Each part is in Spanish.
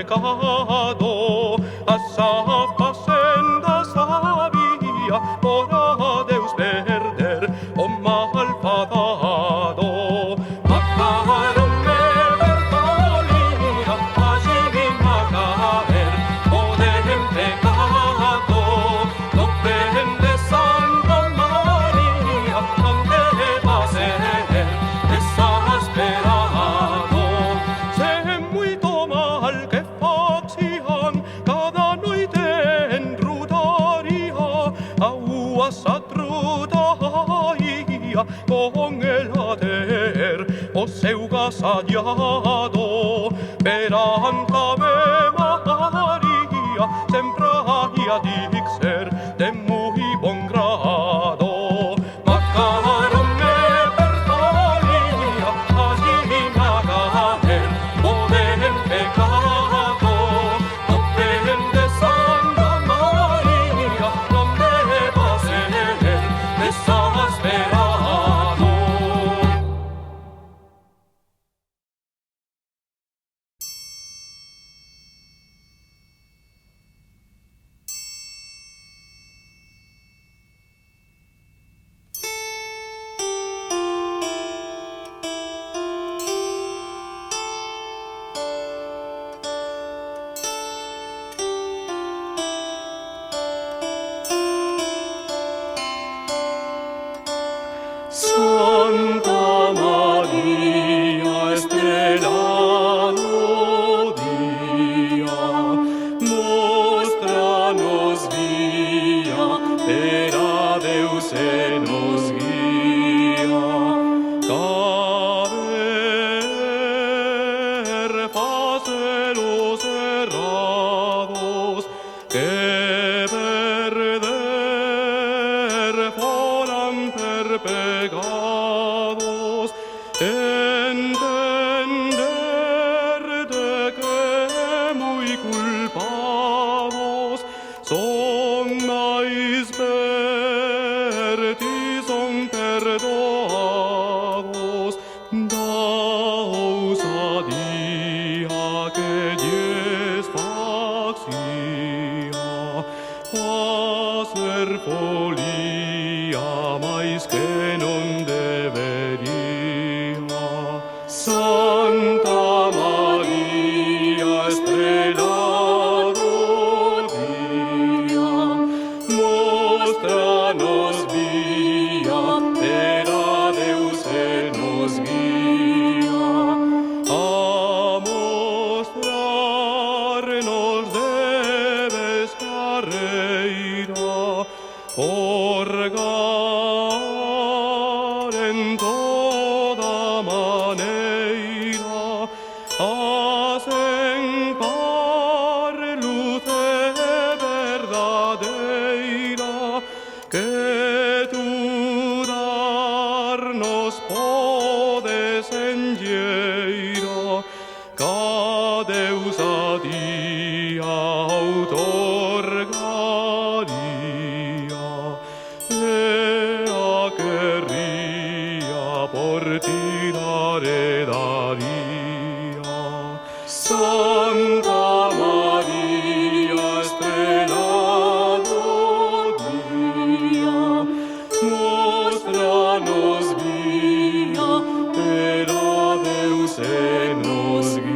pecado, a sa facenda sabía, por a Deus perder, o malvadado. Mataronme vergolia, allí vino a caer, poder en pecado, no prende Santa María, donde va a ser desesperado. Se muito mal que facian cada noite en rudaría, agua satrudaía con el ader o seu gasallado. Perant Ave Maria sempre havia dic ser de muy bon grado. Macaronme vergolia, allí vino a caer, poder en pecado, no prende Santa María, donde va a ser desesperado. Santa María, estrellado día, mostranos vía, era Deus se nos guía. Caber facelos cerrados, que perder foran per pecados, entender de que muy culpados son mais verti, son perdoados, da ousadia que lles facia, facer folía mais que non debería. Santa María, estrellado día, mostranos vía, era Deus se nos guía. A mostrarnos debes carreira, orgar en toda maneira, asencar luz verdadeira, que tú darnos podes en lleira, ca Deus a día outorgaría, ea querría por ti dar daría. Santa María, estrellado día, mostranos vía, era Deus se nos guía.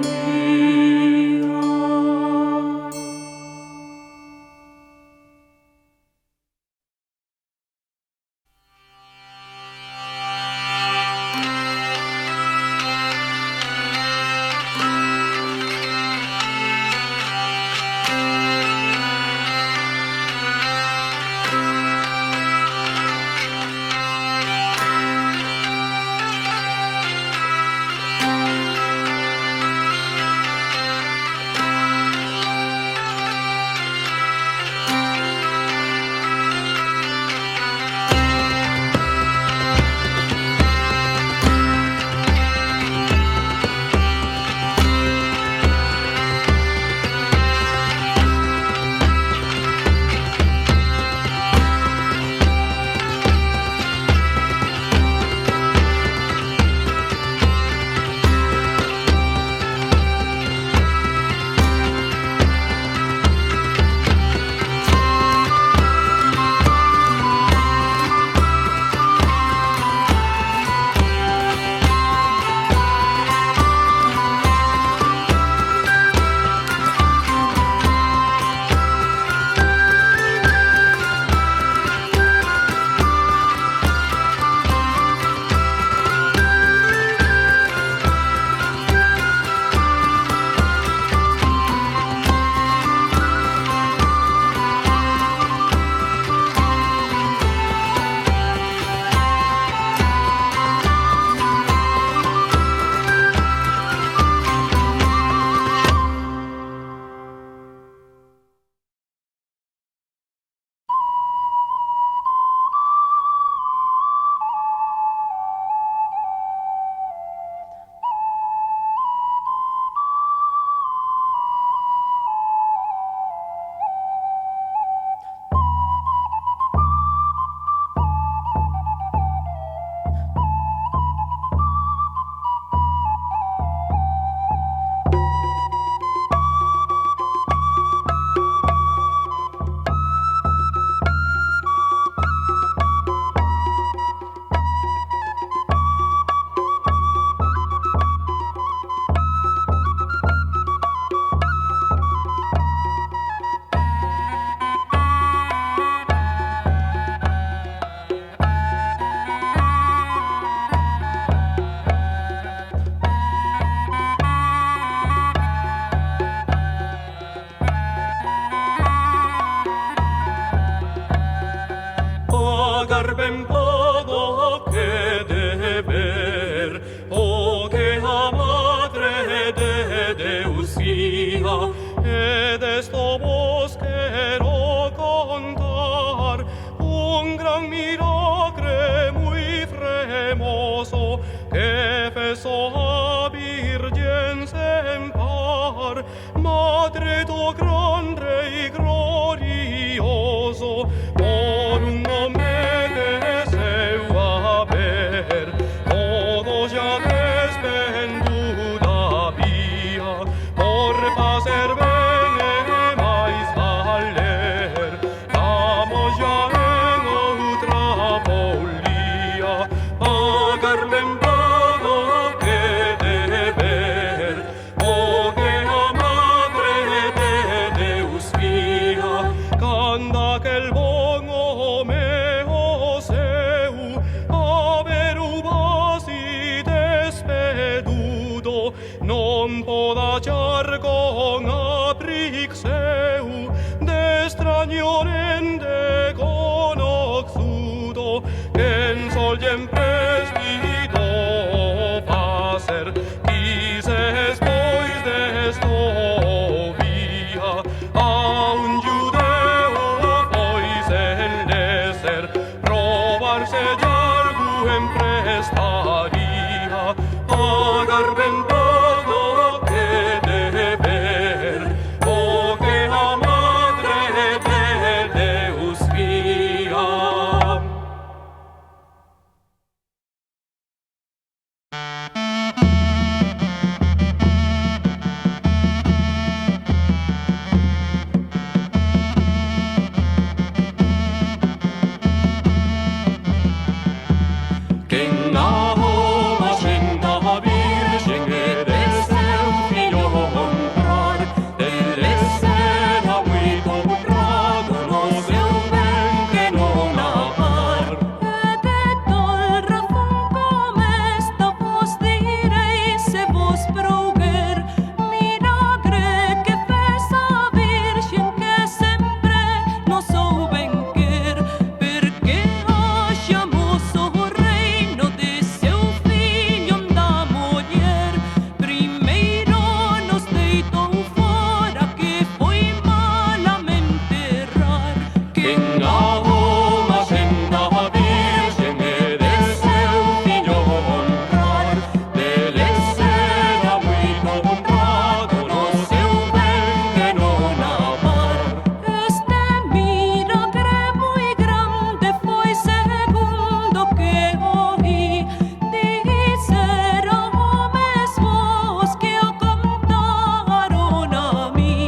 siempre estaría, agarrentado que de ver, oh que la madre de Deus mía. Quem ama senda virgem e de seu filho honrar, dele será muito honrado no seu bem que não amar. E de tal razón como esta vos direis, se vos prouguer milagre que fez a Virgen que sempre nos souben quer, porque achamos o reino de seu filho da mulher. Primeiro nos deitou fora, que foi malamente errar. Quem ama senda virgem e de seu filho honrar, dele será muito honrado no seu bem que não amar. Este milagre muy grande foi segundo que oí dizer a homens vos que o contaron a mí,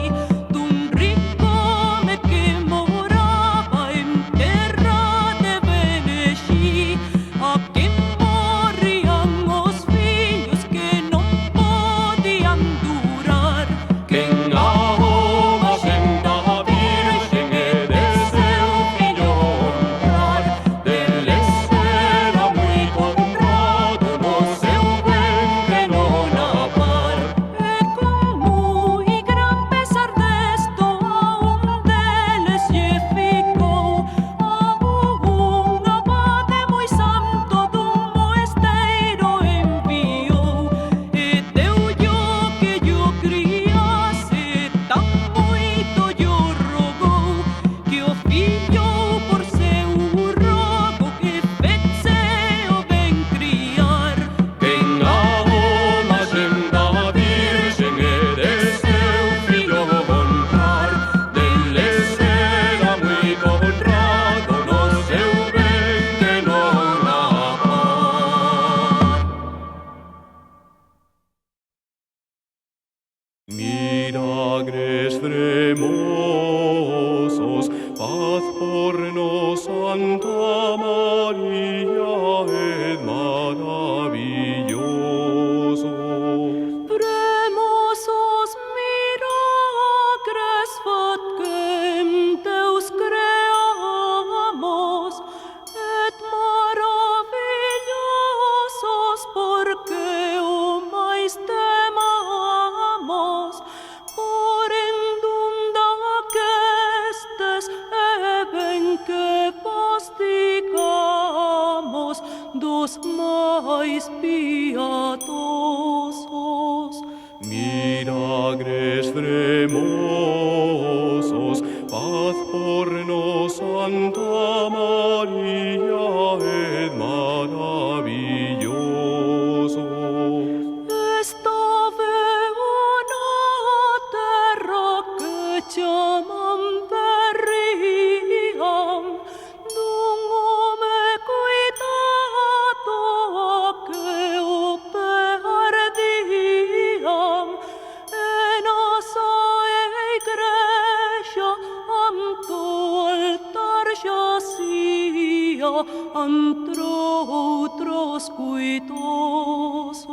dun rico home que moraba en terra de Benexí, a quem morrían os filhos que non podían durar. Quem ama senda virgem e de seu filho honrar, dele será muito honrado no seu bem que não amar. E con muy gran pesar desto a deles lle ficou, a un abade moi santo dun moesteiro enviou, e deu-llo que llo criase, tan moito llo rogou, que o fillo por seu rogo que fece o ben criar. Quem ama senda virgem e de seu filho honrar, dele será muito honrado no seu bem que não amar. Milagres fremosos, paz por nos, Santa María, et maravillosos. Premosos milagres fat quem Deus creamos, et maravillosos porque o mais temamos, por endunda que estes e ben que vos digamos dos mais piadosos. Milagres fremosos, paz por nos, Santa María, et maravillosos. Estava una terra que chaman Berriam, dun home cuidado a que o perdiam, en asa igreja anto altar jacía, entre outros cuidosos.